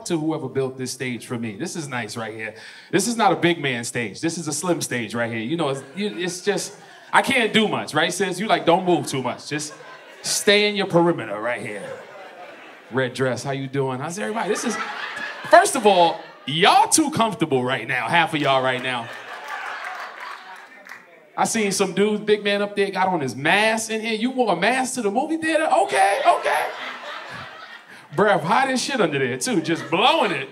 out to whoever built this stage for me. This is nice right here. This is not a big man stage. This is a slim stage right here. You know, it's just, I can't do much, right, sis? You like, don't move too much. Just stay in your perimeter right here. Red dress, how you doing? How's everybody? This is, first of all, y'all too comfortable right now, half of y'all right now. I seen some dude, big man up there, got on his mask in here. You wore a mask to the movie theater? Okay, okay. Breath hot as shit under there too, just blowing it.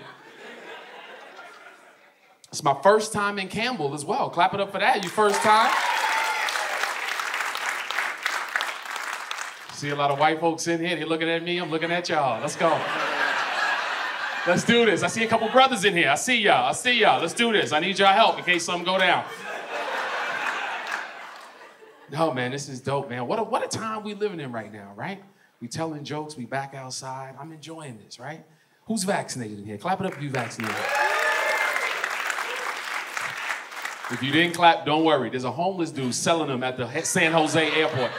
It's my first time in Campbell as well. Clap it up for that, you first time. See a lot of white folks in here, they looking at me, I'm looking at y'all. Let's go. Let's do this. I see a couple brothers in here. I see y'all. Let's do this. I need y'all help in case something go down. No, man, this is dope, man. What a time we living in right now, right? We telling jokes, we back outside. I'm enjoying this, right? Who's vaccinated in here? Clap it up if you vaccinated. If you didn't clap, don't worry. There's a homeless dude selling them at the San Jose airport.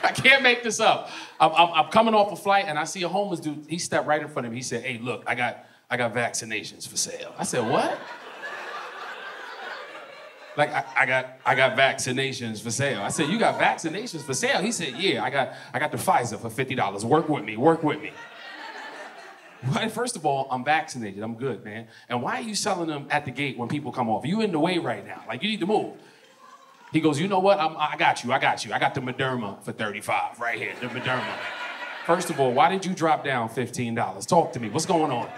I can't make this up. I'm coming off a flight and I see a homeless dude. He stepped right in front of me. He said, "Hey, look, I got vaccinations for sale." I said, "What?" Like, I got vaccinations for sale. I said, "You got vaccinations for sale?" He said, "Yeah, I got the Pfizer for $50. Work with me. Well, first of all, I'm vaccinated. I'm good, man. And why are you selling them at the gate when people come off? You in the way right now. Like, you need to move. He goes, "You know what? I got you. I got the Moderna for $35 right here, the Moderna." First of all, why did you drop down $15? Talk to me. What's going on?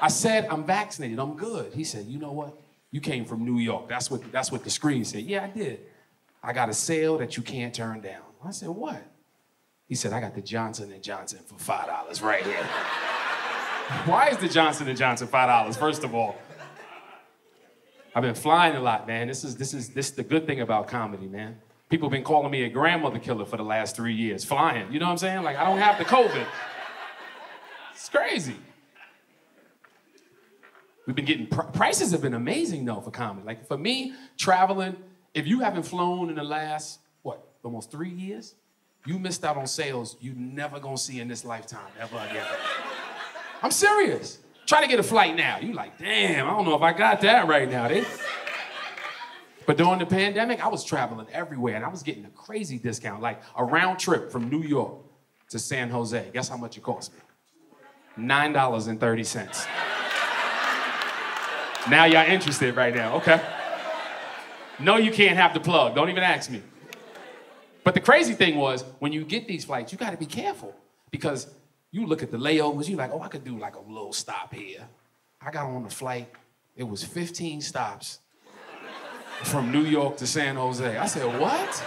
I said, "I'm vaccinated. I'm good." He said, "You know what? You came from New York. That's what the screen said." "Yeah, I did. I got a sale that you can't turn down." I said, "What?" He said, "I got the Johnson & Johnson for $5 right here." Why is the Johnson & Johnson $5, first of all? I've been flying a lot, man. This is the good thing about comedy, man. People have been calling me a grandmother killer for the last 3 years. Flying, you know what I'm saying? Like, I don't have the COVID. It's crazy. We've been getting, prices have been amazing though for comedy. Like for me, traveling, if you haven't flown in the last, almost 3 years, you missed out on sales you never gonna see in this lifetime, ever again. I'm serious. Try to get a flight now. You like, damn, I don't know if I got that right now. But during the pandemic, I was traveling everywhere and I was getting a crazy discount, like a round trip from New York to San Jose. Guess how much it cost me? $9.30. Now y'all interested right now, okay. No, you can't have the plug. Don't even ask me. But the crazy thing was, when you get these flights, you gotta be careful because you look at the layovers, you're like, oh, I could do like a little stop here. I got on the flight, it was 15 stops from New York to San Jose. I said, what?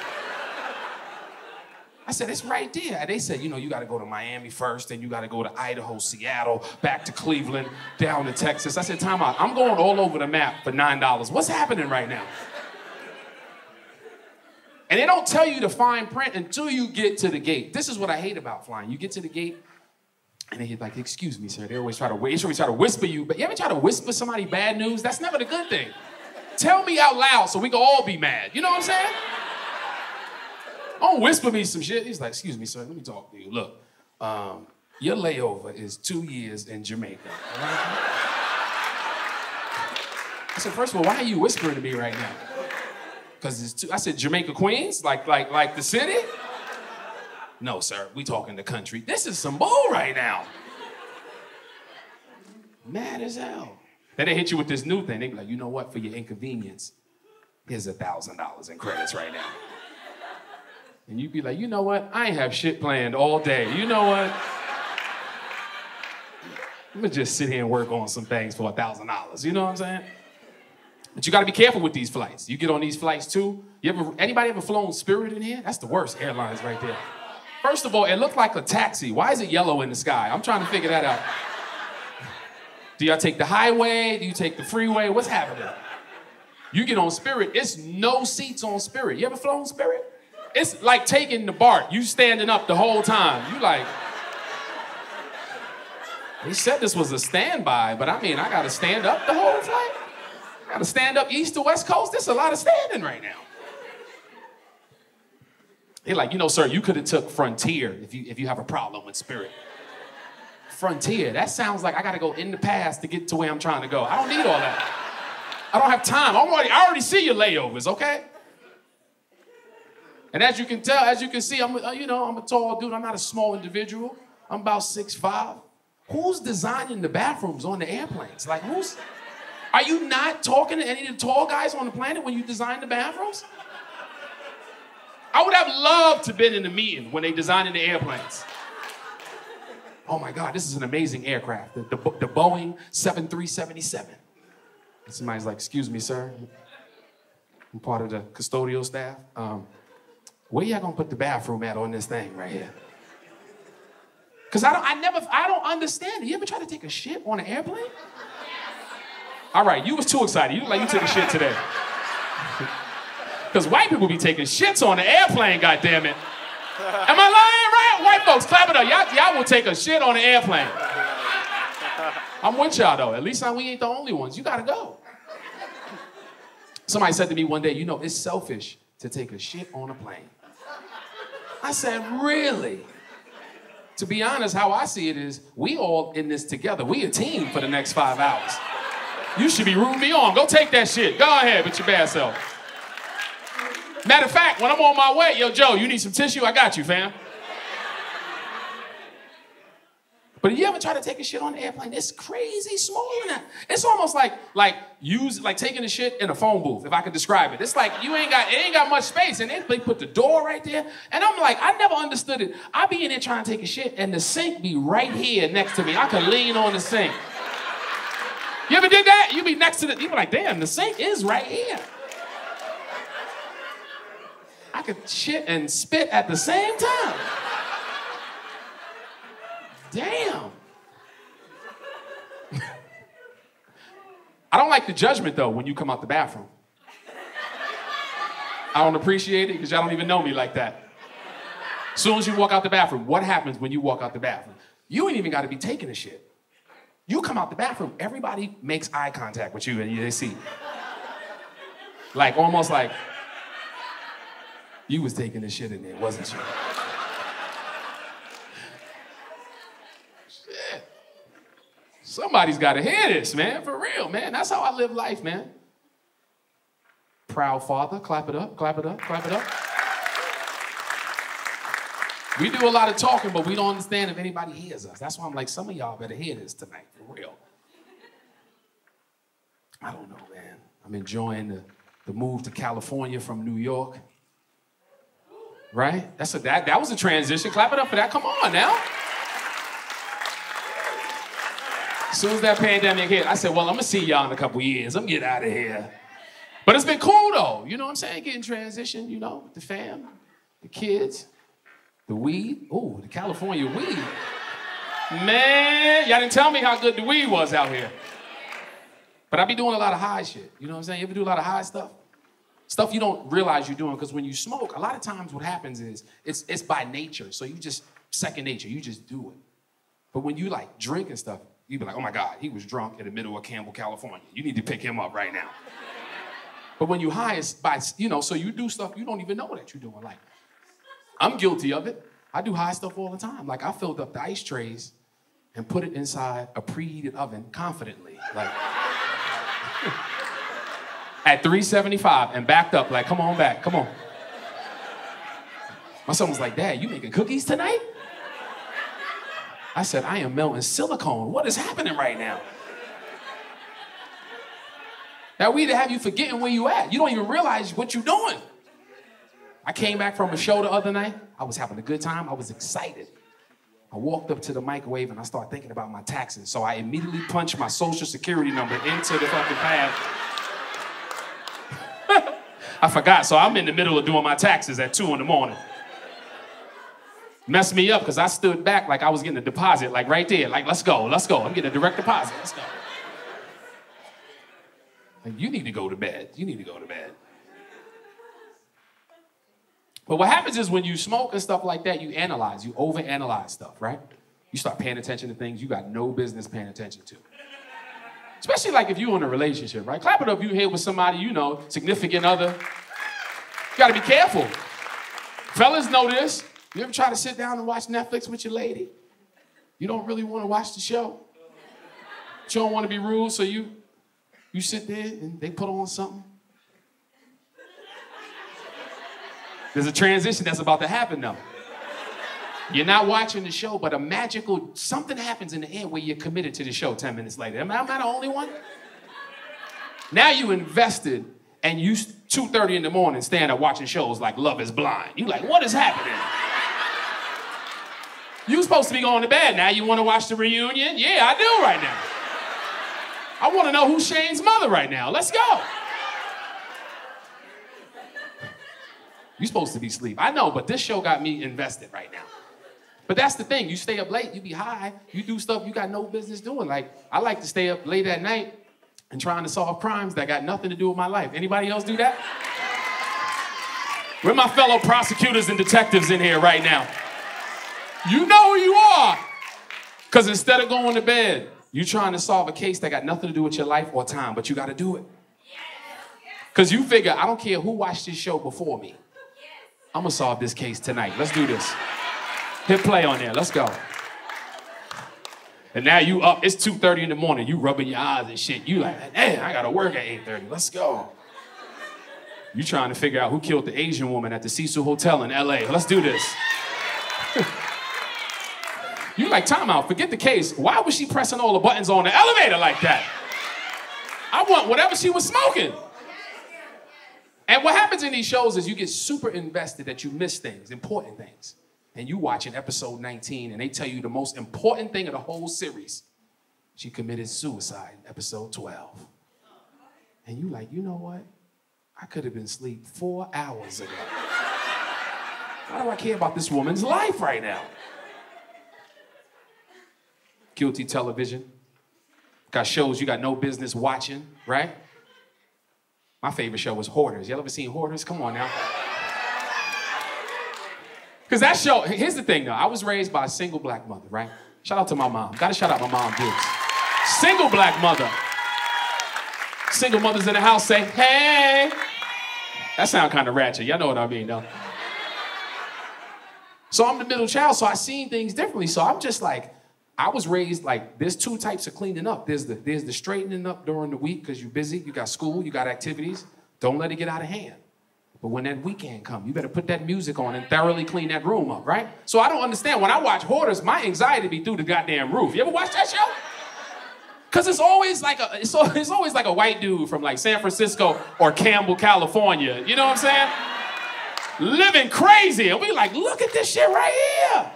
I said, it's right there. And they said, you gotta go to Miami first, then you gotta go to Idaho, Seattle, back to Cleveland, down to Texas. I said, time out, I'm going all over the map for $9. What's happening right now? And they don't tell you the fine print until you get to the gate. This is what I hate about flying. You get to the gate, and they're like, excuse me, sir. They always try to whisper you, but you ever try to whisper somebody bad news? That's never the good thing. Tell me out loud so we can all be mad. You know what I'm saying? Don't whisper me some shit. He's like, excuse me, sir, let me talk to you. Look, your layover is 2 years in Jamaica. Right? I said, first of all, why are you whispering to me right now? Because I said, Jamaica, Queens? Like the city? No, sir, we talking the country. This is some bull right now. Mad as hell. Then they hit you with this new thing. They be like, you know what, for your inconvenience, here's $1,000 in credits right now. And you be like, you know what, I ain't have shit planned all day. You know what? I'm gonna just sit here and work on some things for $1,000. You know what I'm saying? But you gotta be careful with these flights. You get on these flights too. Anybody ever flown Spirit in here? That's the worst airlines right there. First of all, it looked like a taxi. Why is it yellow in the sky? I'm trying to figure that out. Do y'all take the highway? Do you take the freeway? What's happening? You get on Spirit, it's no seats on Spirit. You ever flown Spirit? It's like taking the BART. You standing up the whole time. You like, they said this was a standby, but I mean, I gotta stand up the whole flight? I gotta stand up east to west coast? There's a lot of standing right now. They're like, sir, you could have took Frontier if you have a problem with Spirit. frontier. That sounds like I gotta go in the past to get to where I'm trying to go. I don't need all that. I don't have time. I already see your layovers, okay? And as you can tell, as you can see, I'm a tall dude. I'm not a small individual. I'm about 6'5". Who's designing the bathrooms on the airplanes? Like, are you not talking to any of the tall guys on the planet when you design the bathrooms? I would have loved to have been in the meeting when they designing the airplanes. Oh my God, this is an amazing aircraft. The Boeing 7377. And somebody's like, excuse me, sir. I'm part of the custodial staff. Where y'all gonna put the bathroom at on this thing right here? Cause I don't understand it. You ever try to take a shit on an airplane? All right, you was too excited. You look like you took a shit today. Because white people be taking shits on the airplane, goddammit. Am I lying, right? White folks, clap it up. Y'all will take a shit on the airplane. I'm with y'all, though. At least we ain't the only ones. You gotta go. Somebody said to me one day, you know, it's selfish to take a shit on a plane. I said, really? To be honest, how I see it is, we all in this together. We a team for the next 5 hours. You should be rooting me on. Go take that shit. Go ahead with your bad self. Matter of fact, when I'm on my way, yo, Joe, you need some tissue? I got you, fam. But if you ever try to take a shit on the airplane, it's crazy small in that. It's almost like taking a shit in a phone booth, if I could describe it. It's like it ain't got much space, and they put the door right there. And I'm like, I never understood it. I be in there trying to take a shit, and the sink be right here next to me. I could lean on the sink. You ever did that? You be next to you be like, damn, the sink is right here. I could shit and spit at the same time. Damn. I don't like the judgment, though, when you come out the bathroom. I don't appreciate it because y'all don't even know me like that. As soon as you walk out the bathroom, what happens when you walk out the bathroom? You ain't even got to be taking a shit. You come out the bathroom, everybody makes eye contact with you and they see. Like, almost like, you was taking the shit in there, wasn't you? Shit. Somebody's got to hear this, man, for real, man. That's how I live life, man. Proud father, clap it up, clap it up, clap it up. We do a lot of talking, but we don't understand if anybody hears us. That's why I'm like, some of y'all better hear this tonight, for real. I don't know, man. I'm enjoying the move to California from New York. Right? That was a transition. Clap it up for that. Come on now. As soon as that pandemic hit, I said, well, I'm going to see y'all in a couple years. I'm going to get out of here. But it's been cool, though. You know what I'm saying? Getting transitioned, you know, with the fam, the kids, the weed. Oh, the California weed. Man, y'all didn't tell me how good the weed was out here. But I be doing a lot of high shit. You know what I'm saying? You ever do a lot of high stuff? Stuff you don't realize you're doing, because when you smoke, a lot of times what happens is it's by nature. So you just, second nature, you just do it. But when you like drink and stuff, you be like, oh my God, he was drunk in the middle of Campbell, California. You need to pick him up right now. But when you high, it's by, you know, so you do stuff you don't even know that you're doing. Like, I'm guilty of it. I do high stuff all the time. Like, I filled up the ice trays and put it inside a preheated oven confidently. Like, at 375 and backed up like, come on back, come on. My son was like, Dad, you making cookies tonight? I said, I am melting silicone. What is happening right now? That weed to have you forgetting where you at. You don't even realize what you're doing. I came back from a show the other night. I was having a good time. I was excited. I walked up to the microwave and I started thinking about my taxes. So I immediately punched my social security number into the fucking pad. I forgot, so I'm in the middle of doing my taxes at 2 in the morning. Messed me up because I stood back like I was getting a deposit, like right there, like let's go. I'm getting a direct deposit, let's go. Like, you need to go to bed, you need to go to bed. But what happens is when you smoke and stuff like that, you analyze, you overanalyze stuff, right? You start paying attention to things you got no business paying attention to. Especially like if you're in a relationship, right? Clap it up if you're here with somebody, you know, significant other. You gotta be careful. Fellas know this. You ever try to sit down and watch Netflix with your lady? You don't really want to watch the show? But you don't want to be rude, so you sit there and they put on something. There's a transition that's about to happen though. You're not watching the show, but something happens in the air where you're committed to the show 10 minutes later. Am I the only one? Now you invested and you 2:30 in the morning stand up watching shows like Love is Blind. You like, what is happening? You supposed to be going to bed. Now you want to watch the reunion? Yeah, I do right now. I want to know who's Shane's mother right now. Let's go. You're supposed to be asleep. I know, but this show got me invested right now. But that's the thing. You stay up late, you be high, you do stuff you got no business doing. Like, I like to stay up late at night and trying to solve crimes that got nothing to do with my life. Anybody else do that? Where my fellow prosecutors and detectives in here right now? You know who you are. Because instead of going to bed, you trying to solve a case that got nothing to do with your life or time, but you got to do it. Because you figure, I don't care who watched this show before me. I'm going to solve this case tonight. Let's do this. Hit play on there. Let's go. And now you up. It's 2:30 in the morning. You rubbing your eyes and shit. You like, damn, I got to work at 8:30. Let's go. You trying to figure out who killed the Asian woman at the Cecil Hotel in L.A. Let's do this. You like, time out. Forget the case. Why was she pressing all the buttons on the elevator like that? I want whatever she was smoking. And what happens in these shows is you get super invested that you miss things, important things. And you watching episode 19 and they tell you the most important thing of the whole series. She committed suicide in episode 12. And you like, you know what? I could have been asleep 4 hours ago. Why do I care about this woman's life right now? Guilty television. Got shows you got no business watching, right? My favorite show was Hoarders. Y'all ever seen Hoarders? Come on now. Because that show, here's the thing though, I was raised by a single black mother, right? Shout out to my mom. Gotta shout out my mom, Dukes. Single black mother. Single mothers in the house say, hey. That sound kind of ratchet. Y'all know what I mean, though. So I'm the middle child, so I seen things differently. So I'm just like, I was raised like, there's two types of cleaning up. There's the straightening up during the week because you're busy, you got school, you got activities. Don't let it get out of hand. But when that weekend comes, you better put that music on and thoroughly clean that room up, right? So I don't understand. When I watch Hoarders, my anxiety be through the goddamn roof. You ever watch that show? Because it's always like a white dude from like San Francisco or Campbell, California. You know what I'm saying? Living crazy. And we like, look at this shit right here.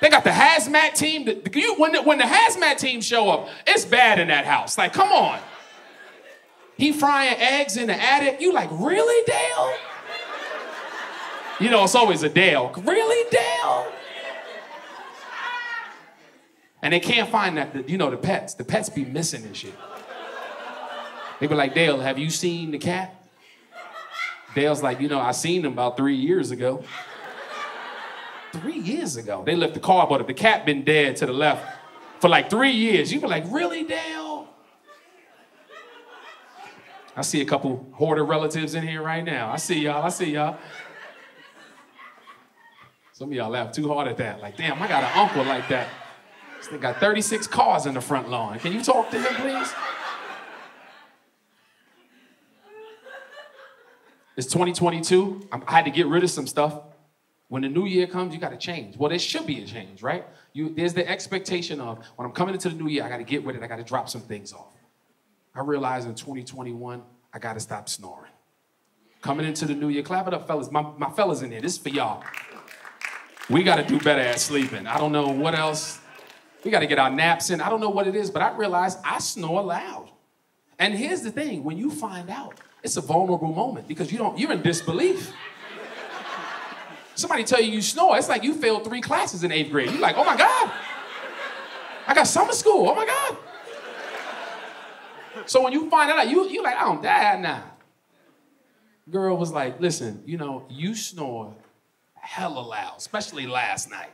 They got the hazmat team. When the hazmat team show up, it's bad in that house. Like, come on. He frying eggs in the attic. You like, really, Dale? You know, it's always a Dale. Really, Dale? And they can't find that, you know, the pets. The pets be missing and shit. They be like, Dale, have you seen the cat? Dale's like, you know, I seen him about 3 years ago. 3 years ago? They left the car, but if the cat been dead to the left for like 3 years, you be like, really, Dale? I see a couple hoarder relatives in here right now. I see y'all. Some of y'all laugh too hard at that. Like, damn, I got an uncle like that. This thing got 36 cars in the front lawn. Can you talk to him, please? It's 2022. I had to get rid of some stuff. When the new year comes, you got to change. Well, there should be a change, right? There's the expectation of, when I'm coming into the new year, I got to get rid of it. I got to drop some things off. I realized in 2021, I got to stop snoring. Coming into the new year, clap it up, fellas. My fellas in here, this is for y'all. We got to do better at sleeping. I don't know what else. We got to get our naps in. I don't know what it is, but I realized I snore loud. And here's the thing, when you find out, it's a vulnerable moment because you're in disbelief. Somebody tell you snore, it's like you failed 3 classes in 8th grade. You're like, oh my God, I got summer school, oh my God. So when you find out, you like, I don't die now. Girl was like, listen, you know, you snore hella loud, especially last night.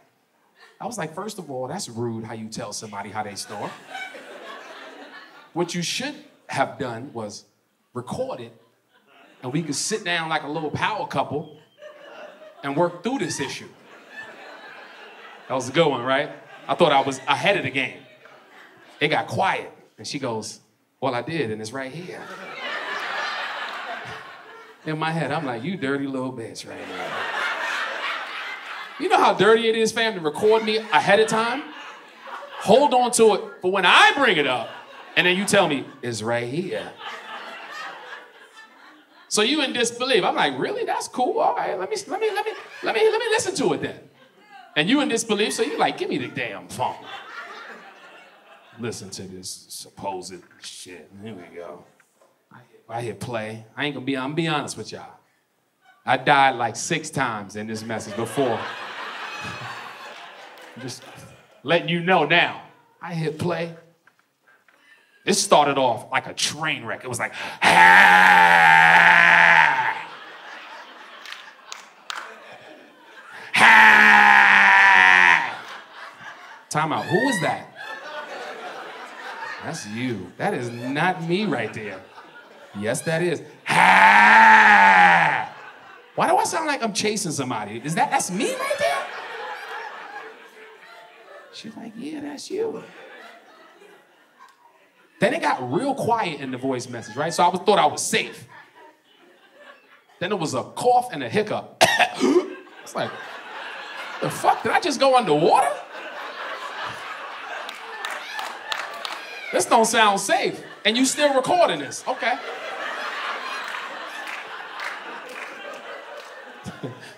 I was like, first of all, that's rude how you tell somebody how they snore. What you should have done was record it, and we could sit down like a little power couple and work through this issue. That was a good one, right? I thought I was ahead of the game. It got quiet. And she goes, well, I did, and it's right here. In my head, I'm like, you dirty little bitch right now. You know how dirty it is, fam, to record me ahead of time? Hold on to it for when I bring it up, and then you tell me, it's right here. So you in disbelief. I'm like, really? That's cool. All right, let me listen to it then. And you in disbelief, so you like, give me the damn phone. Listen to this supposed shit. Here we go. I hit play. I'm be honest with y'all. I died like 6 times in this message before. Just letting you know now. I hit play. It started off like a train wreck. It was like, ah! Ah! Time out. Who was that? That's you. That is not me right there. Yes, that is. Ha! Why do I sound like I'm chasing somebody? That's me right there? She's like, yeah, that's you. Then it got real quiet in the voice message, right? So I thought I was safe. Then there was a cough and a hiccup. It's like, the fuck? Did I just go underwater? This don't sound safe. And you still recording this. Okay.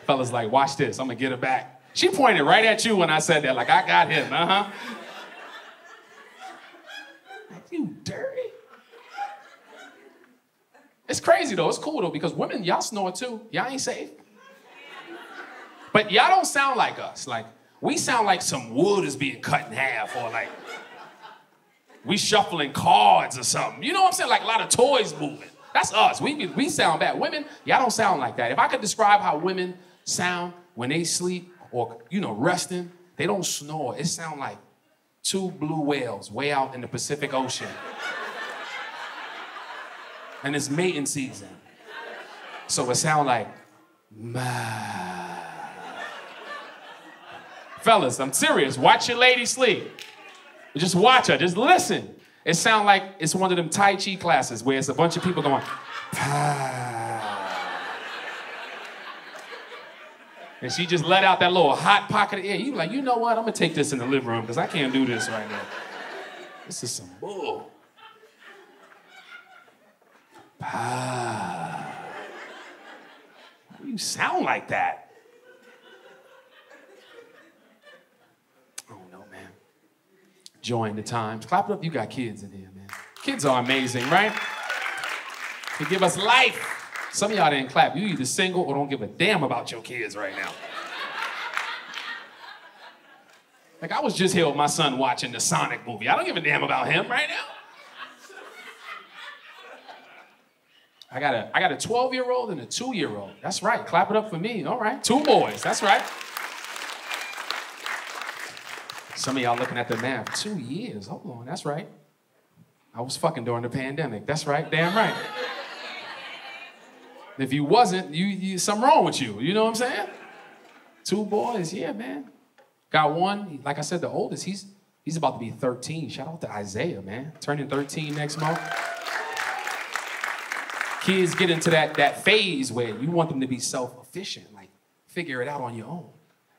Fella's like, watch this. I'm gonna get her back. She pointed right at you when I said that, like, I got him, Like, you dirty. It's crazy though, it's cool though, because women, y'all snore too. Y'all ain't safe. But y'all don't sound like us. Like, we sound like some wood is being cut in half, or like, we shuffling cards or something. You know what I'm saying? Like a lot of toys moving. That's us. We sound bad. Women, y'all don't sound like that. If I could describe how women sound when they sleep or, resting, they don't snore. It sounds like 2 blue whales way out in the Pacific Ocean. And it's mating season. So it sounds like, ma. Fellas, I'm serious. Watch your lady sleep. Just watch her, just listen. It sounds like it's one of them Tai Chi classes where it's a bunch of people going, ah. And she just let out that little hot pocket of air. You like, you know what? I'm gonna take this in the living room because I can't do this right now. This is some bull. Ah. Why do you sound like that? I don't know, man. Enjoying the times. Clap it up, you got kids in here, man. Kids are amazing, right? They give us life. Some of y'all didn't clap. You either single or don't give a damn about your kids right now. Like, I was just here with my son watching the Sonic movie. I don't give a damn about him right now. I got a 12-year-old and a 2-year-old. That's right. Clap it up for me. All right. 2 boys. That's right. Some of y'all looking at the math. 2 years. Hold on. That's right. I was fucking during the pandemic. That's right. Damn right. If you wasn't, you something wrong with you. You know what I'm saying? 2 boys. Yeah, man. Got one. Like I said, the oldest, he's about to be 13. Shout out to Isaiah, man. Turning 13 next month. Kids get into that phase where you want them to be self-efficient, like figure it out on your own.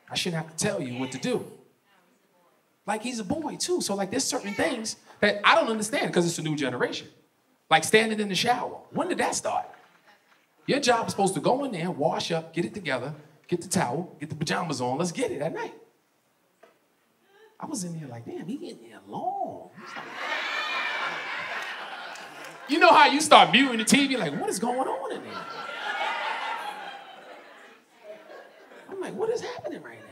I shouldn't have to tell you what to do. Like, he's a boy too, so like there's certain things that I don't understand because it's a new generation. Like standing in the shower. When did that start? Your job is supposed to go in there, wash up, get it together, get the towel, get the pajamas on, let's get it at night. I was in there like, damn, he getting there long. You know how you start muting the TV, like, what is going on in there? I'm like, what is happening right now?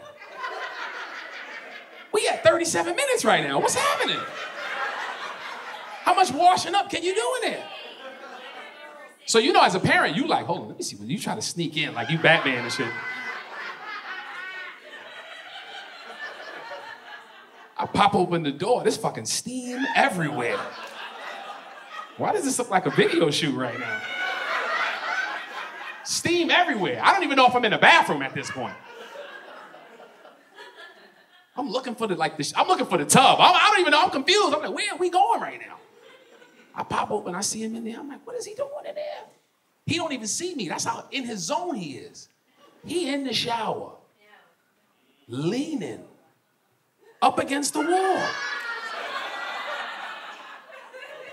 We at 37 minutes right now. What's happening? How much washing up can you do in there? So, as a parent, you like, hold on, let me see. When you try to sneak in like you Batman and shit. I pop open the door. There's fucking steam everywhere. Why does this look like a video shoot right now? Steam everywhere. I don't even know if I'm in the bathroom at this point. I'm looking for the tub. I don't even know. I'm confused. I'm like, where are we going right now? I pop open. I see him in there. I'm like, what is he doing in there? He don't even see me. That's how in his zone he is. He in the shower, leaning up against the wall.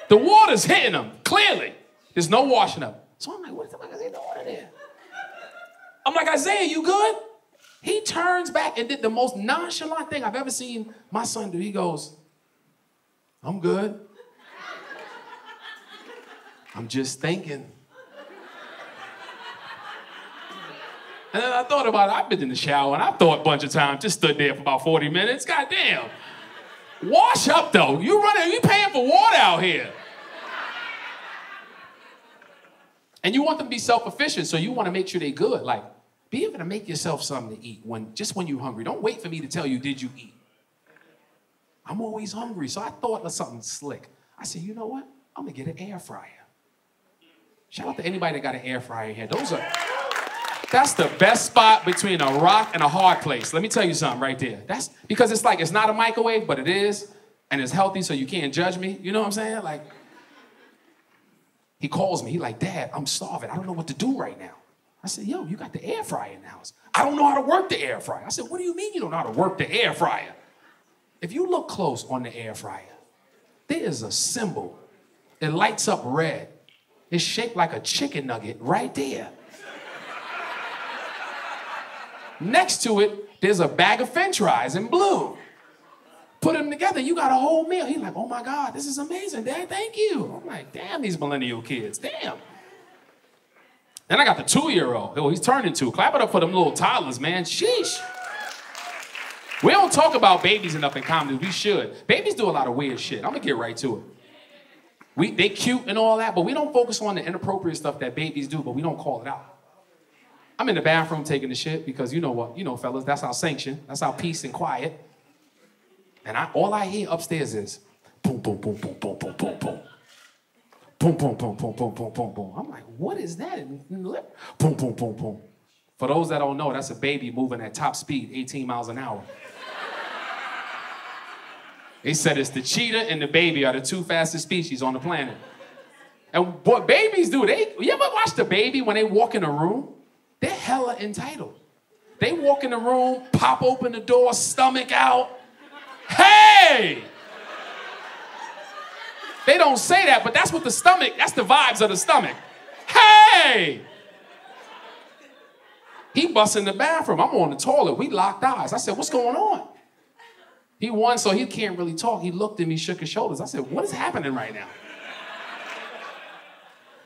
The water's hitting him, clearly. There's no washing up. So I'm like, what the fuck is he doing in there? I'm like, Isaiah, you good? He turns back and did the most nonchalant thing I've ever seen my son do. He goes, I'm good. I'm just thinking. And then I thought about it. I've been in the shower and I thought a bunch of times, just stood there for about 40 minutes. God damn. Wash up though. You paying for water out here. And you want them to be self-efficient, so you want to make sure they're good. Like, be able to make yourself something to eat when you're hungry. Don't wait for me to tell you, did you eat? I'm always hungry, so I thought of something slick. I said, you know what? I'm gonna get an air fryer. Shout out to anybody that got an air fryer here. That's the best spot between a rock and a hard place. Let me tell you something right there. That's because it's not a microwave, but it is, and it's healthy, so you can't judge me. You know what I'm saying? Like, he calls me. He like, Dad, I'm starving. I don't know what to do right now. I said, yo, you got the air fryer in the house. I don't know how to work the air fryer. I said, what do you mean you don't know how to work the air fryer? If you look close on the air fryer, there is a symbol. It lights up red. It's shaped like a chicken nugget right there. Next to it, there's a bag of French fries in blue. Put them together, you got a whole meal. He's like, oh my God, this is amazing, Dad, thank you. I'm like, damn, these millennial kids, damn. Then I got the 2-year-old. Oh, he's turning 2. Clap it up for them little toddlers, man, sheesh. We don't talk about babies enough in comedy, we should. Babies do a lot of weird shit. I'm gonna get right to it. They cute and all that, but we don't focus on the inappropriate stuff that babies do, but we don't call it out. I'm in the bathroom taking the shit because you know what, fellas, that's our sanction, that's our peace and quiet. And all I hear upstairs is boom, boom, boom, boom, boom, boom, boom, boom. Boom, boom, boom, boom, boom, boom, boom, boom. I'm like, what is that? Boom, boom, boom, boom. For those that don't know, that's a baby moving at top speed, 18 miles an hour. They said it's the cheetah and the baby are the 2 fastest species on the planet. And what babies do, you ever watch the baby when they walk in a room? They're hella entitled. They walk in the room, pop open the door, stomach out. Hey! They don't say that, but that's what that's the vibes of the stomach. Hey! He busts in the bathroom. I'm on the toilet. We locked eyes. I said, what's going on? He won, so he can't really talk. He looked at me, shook his shoulders. I said, what is happening right now?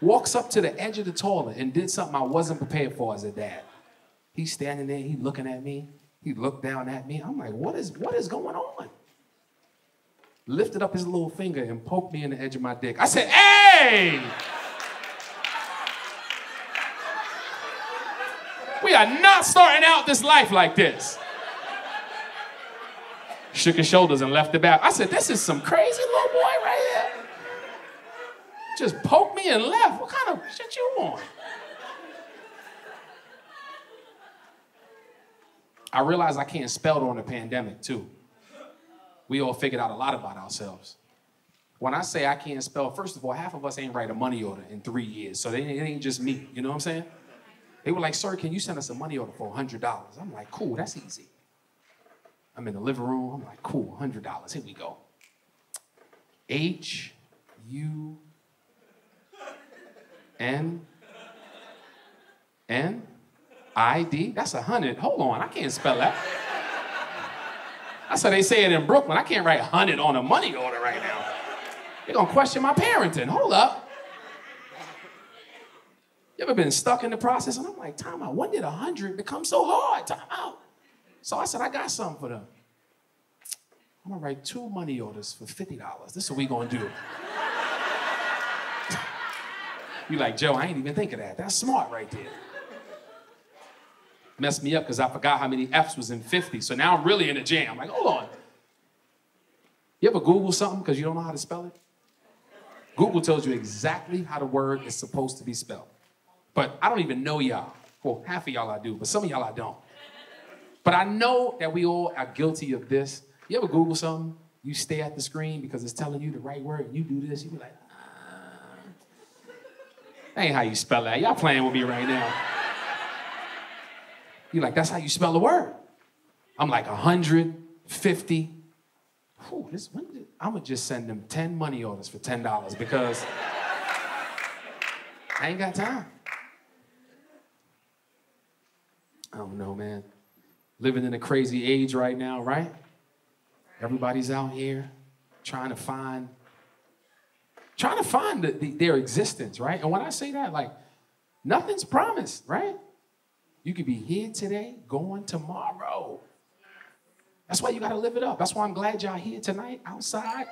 Walks up to the edge of the toilet and did something I wasn't prepared for as a dad. He's standing there, he's looking at me. He looked down at me. I'm like, what is going on? Lifted up his little finger and poked me in the edge of my dick. I said, hey! We are not starting out this life like this. Shook his shoulders and left the bath. I said, this is some crazy little boy right here. Just poked me and left. What kind of shit you on? I realized I can't spell during the pandemic, too. We all figured out a lot about ourselves. When I say I can't spell, first of all, half of us ain't write a money order in 3 years, so it ain't just me, you know what I'm saying? They were like, sir, can you send us a money order for $100? I'm like, cool, that's easy. I'm in the living room, I'm like, cool, $100, here we go. H-U-N-N-I-D, that's 100. Hold on, I can't spell that. That's how they say it in Brooklyn. I can't write 100 on a money order right now. They're gonna question my parenting. Hold up. You ever been stuck in the process? And I'm like, time out. When did 100 become so hard? Time out. So I said, I got something for them. I'm gonna write 2 money orders for $50. This is what we gonna do. You like, Joe, I ain't even think of that. That's smart right there. Messed me up because I forgot how many F's was in 50. So now I'm really in a jam. I'm like, hold on. You ever Google something because you don't know how to spell it? Google tells you exactly how the word is supposed to be spelled. But I don't even know y'all. Well, half of y'all I do, but some of y'all I don't. But I know that we all are guilty of this. You ever Google something? You stare at the screen because it's telling you the right word, and you do this, you be like, that ain't how you spell that. Y'all playing with me right now. You're like, that's how you spell a word. I'm like, 150. Whew, I'm gonna just send them 10 money orders for $10 because I ain't got time. I don't know, man. Living in a crazy age right now, right? Everybody's out here trying to find their existence, right? And when I say that, like, nothing's promised, right? You could be here today, going tomorrow. That's why you gotta live it up. That's why I'm glad y'all here tonight, outside.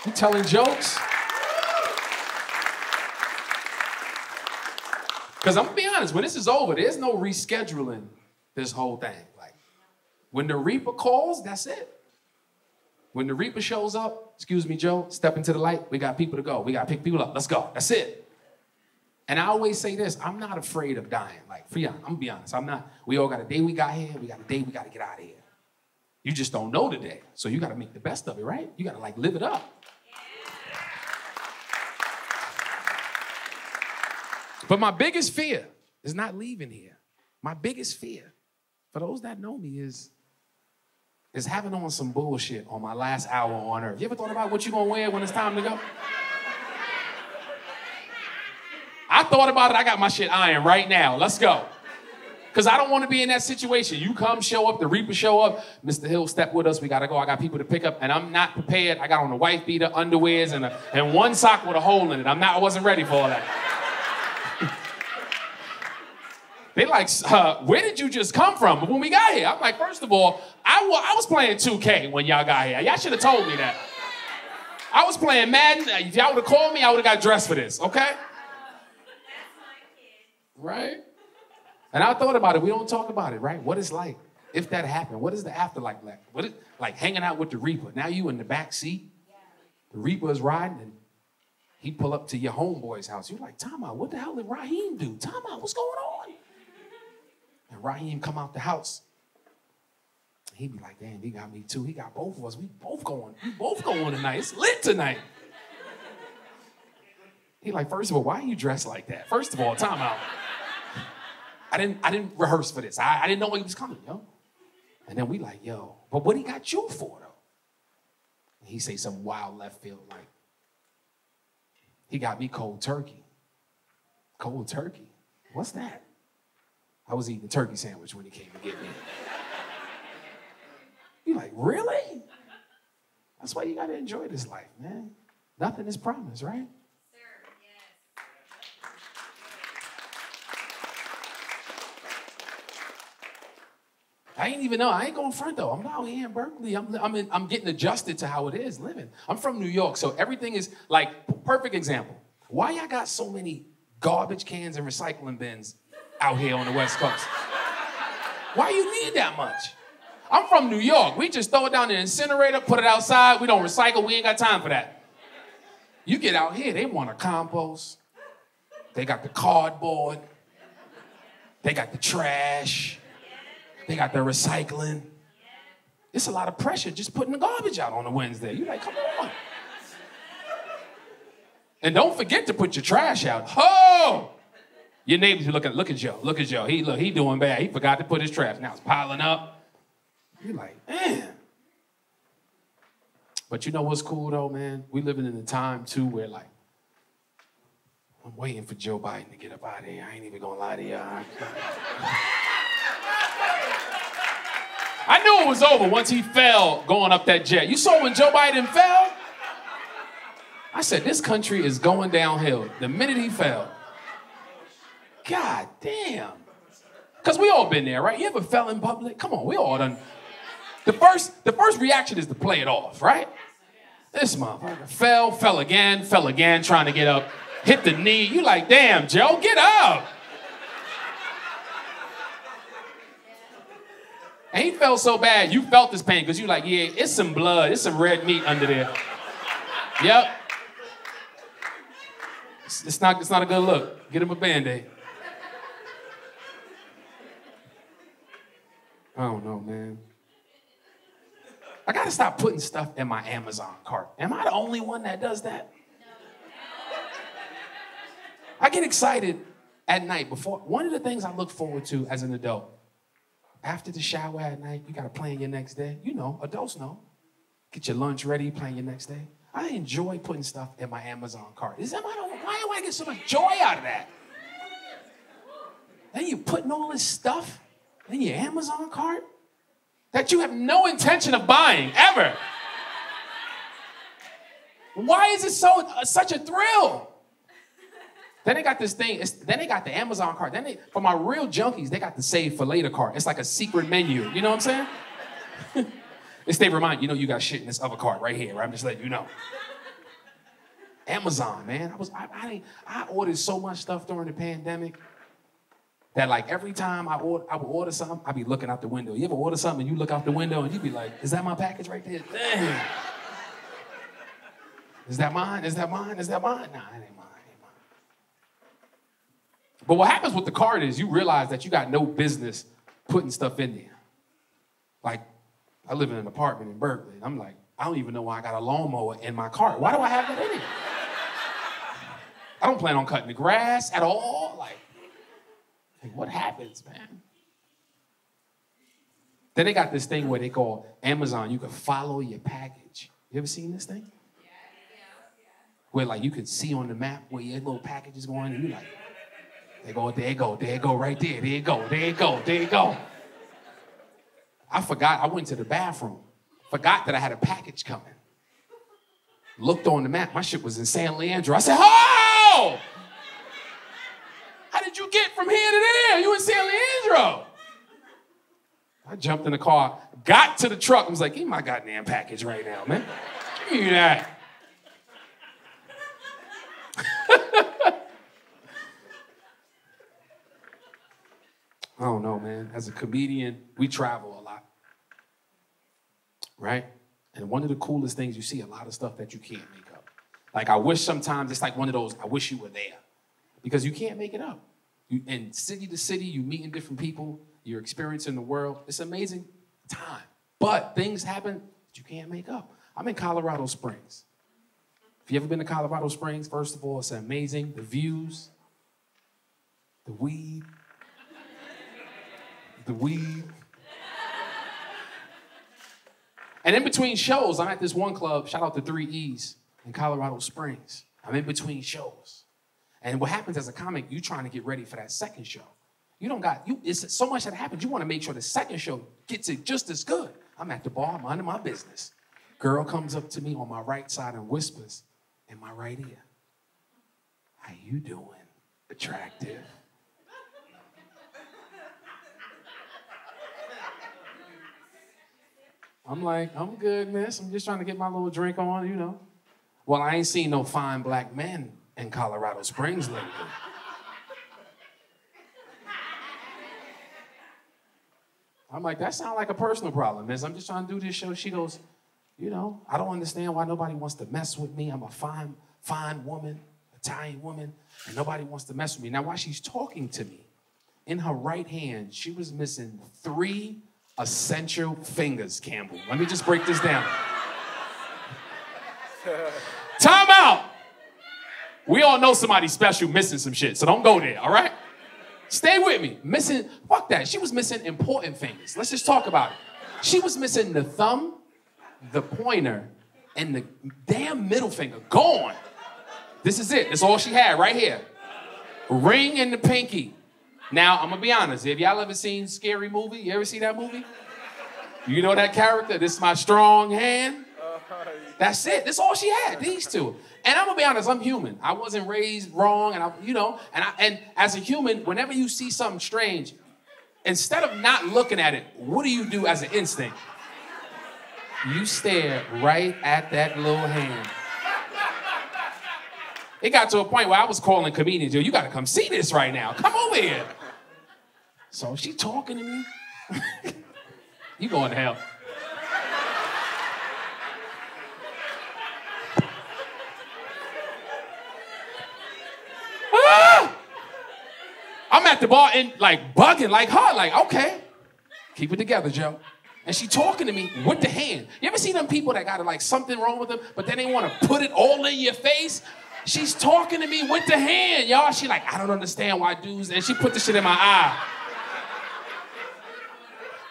You telling jokes. Because I'm gonna be honest, when this is over, there's no rescheduling this whole thing. Like, when the Reaper calls, that's it. When the Reaper shows up, excuse me, Joe, step into the light, we got people to go. We gotta pick people up, let's go, that's it. And I always say this, I'm not afraid of dying. Like, for y'all, I'm gonna be honest, I'm not. We all got a day we got here, we got a day we gotta get out of here. You just don't know today, so you gotta make the best of it, right? You gotta, like, live it up. But my biggest fear is not leaving here. My biggest fear, for those that know me, is having on some bullshit on my last hour on earth. You ever thought about what you're gonna wear when it's time to go? I thought about it, I got my shit ironed right now. Let's go. Because I don't want to be in that situation. You come, show up, the Reaper show up, Mr. Hill, step with us, we gotta go, I got people to pick up, and I'm not prepared. I got on a wife beater, underwears, and one sock with a hole in it. I wasn't ready for all that. They like, where did you just come from when we got here? I'm like, first of all, I was playing 2K when y'all got here. Y'all should have told me that. I was playing Madden. If y'all would have called me, I would have got dressed for this, okay? That's my kid. Right? And I thought about it. We don't talk about it, right? What it's like if that happened. What is the afterlife like? What is like hanging out with the Reaper? Now you in the back seat. The Reaper is riding, and he pull up to your homeboy's house. You're like, time out. What the hell did Raheem do? Time out. What's going on? And Raheem come out the house. He'd be like, damn, he got me too. He got both of us. We both going tonight. It's lit tonight. He like, first of all, why are you dressed like that? First of all, time out. I didn't rehearse for this. I didn't know he was coming, yo. And then we like, yo, but what he got you for, though? And he say some wild left field, like, he got me cold turkey. Cold turkey? What's that? I was eating a turkey sandwich when he came to get me. You like, really? That's why you gotta enjoy this life, man. Nothing is promised, right? Sir, yes. I ain't even know. I ain't going front though. I'm out here in Berkeley. I'm getting adjusted to how it is living. I'm from New York, so everything is like, perfect example. Why y'all got so many garbage cans and recycling bins out here on the West Coast? Why you need that much? I'm from New York. We just throw it down in the incinerator, put it outside. We don't recycle. We ain't got time for that. You get out here, they want to compost. They got the cardboard. They got the trash. They got the recycling. It's a lot of pressure just putting the garbage out on a Wednesday. You're like, come on. And don't forget to put your trash out. Oh! Your neighbors be looking, look at Joe, look at Joe. He doing bad. He forgot to put his trash. Now it's piling up. You're like, man. But you know what's cool though, man? We living in a time too where like, I'm waiting for Joe Biden to get up out of here. I ain't even gonna lie to y'all. I knew it was over once he fell going up that jet. You saw when Joe Biden fell? I said, this country is going downhill the minute he fell. God damn. Because we all been there, right? You ever fell in public? Come on, we all done. The first reaction is to play it off, right? This motherfucker fell again, trying to get up, hit the knee. You like, damn, Joe, get up. And he felt so bad, you felt this pain, because you like, yeah, it's some blood, it's some red meat under there. Yep. It's not a good look. Get him a Band-Aid. I don't know, man. I gotta stop putting stuff in my Amazon cart. Am I the only one that does that? I get excited at night before. One of the things I look forward to as an adult, after the shower at night, you gotta plan your next day. You know, adults know. Get your lunch ready, plan your next day. I enjoy putting stuff in my Amazon cart. Why do I get so much joy out of that? Then you're putting all this stuff in your Amazon cart that you have no intention of buying, ever. Why is it such a thrill? Then they got this thing, then they got the Amazon cart. For my real junkies, they got the save for later cart. It's like a secret menu, you know what I'm saying? They remind you, you got shit in this other cart right here, right? I'm just letting you know. Amazon, man. I ordered so much stuff during the pandemic that like every time I would order something, I'd be looking out the window. You ever order something and you look out the window and you be like, is that my package right there? Dang. Is that mine? Is that mine? Is that mine? Nah, it ain't mine. It ain't mine. But what happens with the cart is you realize that you got no business putting stuff in there. Like, I live in an apartment in Berkeley, and I'm like, I don't even know why I got a lawnmower in my cart. Why do I have that in it? I don't plan on cutting the grass at all. Like, what happens, man? Then they got this thing where they call Amazon, you can follow your package. You ever seen this thing? Yeah. Where like you can see on the map where your little package is going, and you're like, there you go, right there, there you go. I forgot, I went to the bathroom, forgot that I had a package coming. Looked on the map, my shit was in San Leandro. I said, oh! How did you get from here to there? You in San Leandro. I jumped in the car, got to the truck, and was like, give me my goddamn package right now, man. Give me that. I don't know, man. As a comedian, we travel a lot, right? And one of the coolest things, you see a lot of stuff that you can't make up. Like, I wish sometimes it's like one of those, I wish you were there. Because you can't make it up. And city to city, you meeting different people, you're experiencing the world. It's an amazing time. But things happen that you can't make up. I'm in Colorado Springs. If you ever been to Colorado Springs, first of all, it's amazing. The views, the weed. And in between shows, I'm at this one club, shout out to 3 E's in Colorado Springs. I'm in between shows. And what happens as a comic, you trying to get ready for that second show. It's so much that happens, you want to make sure the second show gets it just as good. I'm at the bar, I'm minding my business. Girl comes up to me on my right side and whispers in my right ear, how you doing, attractive? I'm like, I'm good, miss. I'm just trying to get my little drink on, you know. Well, I ain't seen no fine black men in Colorado Springs lately. I'm like, that sounds like a personal problem, miss. I'm just trying to do this show. She goes, I don't understand why nobody wants to mess with me. I'm a fine woman, Italian woman, and nobody wants to mess with me. Now, while she's talking to me, in her right hand, she was missing 3 essential fingers, Campbell. Let me just break this down. Time out. We all know somebody special missing some shit, so don't go there, all right? Stay with me. Missing, fuck that. She was missing important fingers. Let's just talk about it. She was missing the thumb, the pointer, and the damn middle finger. Gone. This is it. That's all she had right here. Ring and the pinky. Now, I'm gonna be honest. Have y'all ever seen Scary Movie? You ever see that movie? You know that character? This is my strong hand. That's it. That's all she had. These 2. And I'm gonna be honest. I'm human. I wasn't raised wrong, and as a human, whenever you see something strange, instead of not looking at it, what do you do as an instinct? You stare right at that little hand. It got to a point where I was calling comedians, you gotta come see this right now. Come over here. So she talking to me. You going to hell. I'm at the bar and like bugging like her, like, okay. Keep it together, Joe. And she talking to me with the hand. You ever see them people that got like something wrong with them, but then they want to put it all in your face? She's talking to me with the hand, y'all. She like, I don't understand why dudes, and she put the shit in my eye.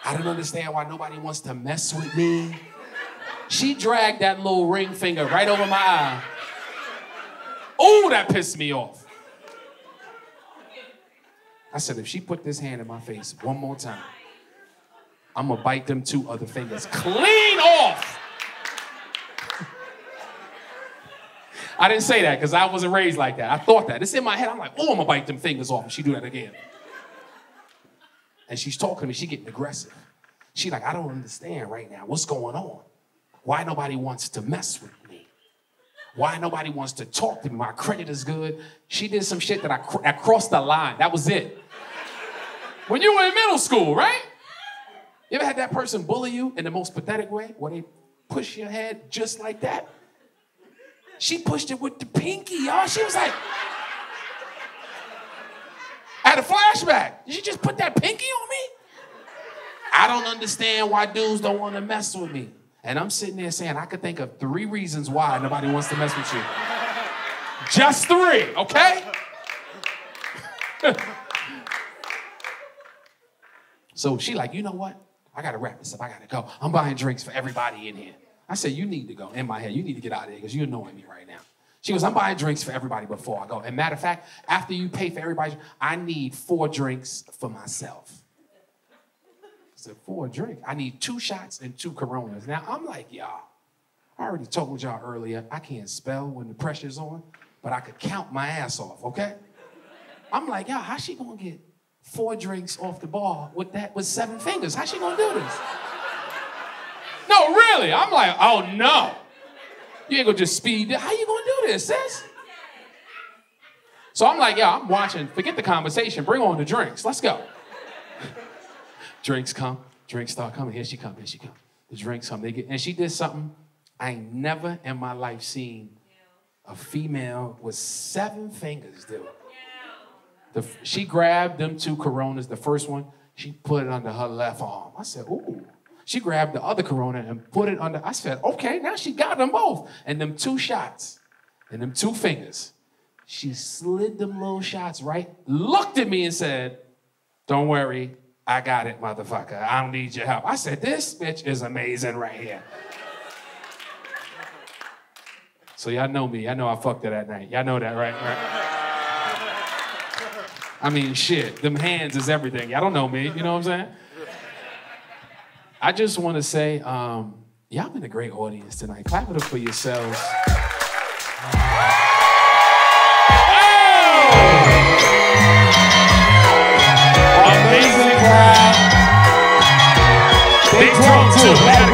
I don't understand why nobody wants to mess with me. She dragged that little ring finger right over my eye. Oh, that pissed me off. I said, if she put this hand in my face one more time, I'm gonna bite them 2 other fingers clean off. I didn't say that because I wasn't raised like that. I thought that. It's in my head. I'm like, oh, I'm gonna bite them fingers off if she do that again. And she's talking to me. She getting aggressive. She like, I don't understand right now. What's going on? Why nobody wants to mess with me? Why nobody wants to talk to me? My credit is good. She did some shit that I crossed the line. That was it. When you were in middle school, right? You ever had that person bully you in the most pathetic way where they push your head just like that? She pushed it with the pinky, y'all. She was like, I had a flashback. Did she just put that pinky on me? I don't understand why dudes don't want to mess with me. And I'm sitting there saying, I could think of 3 reasons why nobody wants to mess with you. Just 3, okay? So she like, you know what? I gotta wrap this up, I gotta go. I'm buying drinks for everybody in here. I said, you need to go. In my head, you need to get out of here because you're annoying me right now. She goes, I'm buying drinks for everybody before I go. And matter of fact, after you pay for everybody, I need 4 drinks for myself. I said, 4 drinks? I need 2 shots and 2 Coronas. Now, I'm like, y'all, I already told y'all earlier, I can't spell when the pressure's on, but I could count my ass off, okay? I'm like, y'all, how's she gonna get 4 drinks off the bar with 7 fingers? How's she gonna do this? No, really. I'm like, oh no. You ain't gonna just speed. How you gonna do this, sis? So I'm like, yeah, I'm watching. Forget the conversation. Bring on the drinks. Let's go. Drinks come. Drinks start coming. Here she come. Here she come. The drinks come. And she did something I ain't never in my life seen a female with 7 fingers do. She grabbed them 2 Coronas. The first one, she put it under her left arm. I said, ooh. She grabbed the other Corona and put it under. I said, okay, now she got them both. And them 2 shots and them 2 fingers. She slid them little shots right, looked at me and said, don't worry, I got it, motherfucker. I don't need your help. I said, this bitch is amazing right here. So y'all know me. Y'all know I fucked her that night. Y'all know that, right? I mean, shit, them hands is everything. Y'all don't know me, you know what I'm saying? I just want to say, y'all been a great audience tonight. Clap it up for yourselves. Amazing crowd. Big drum too.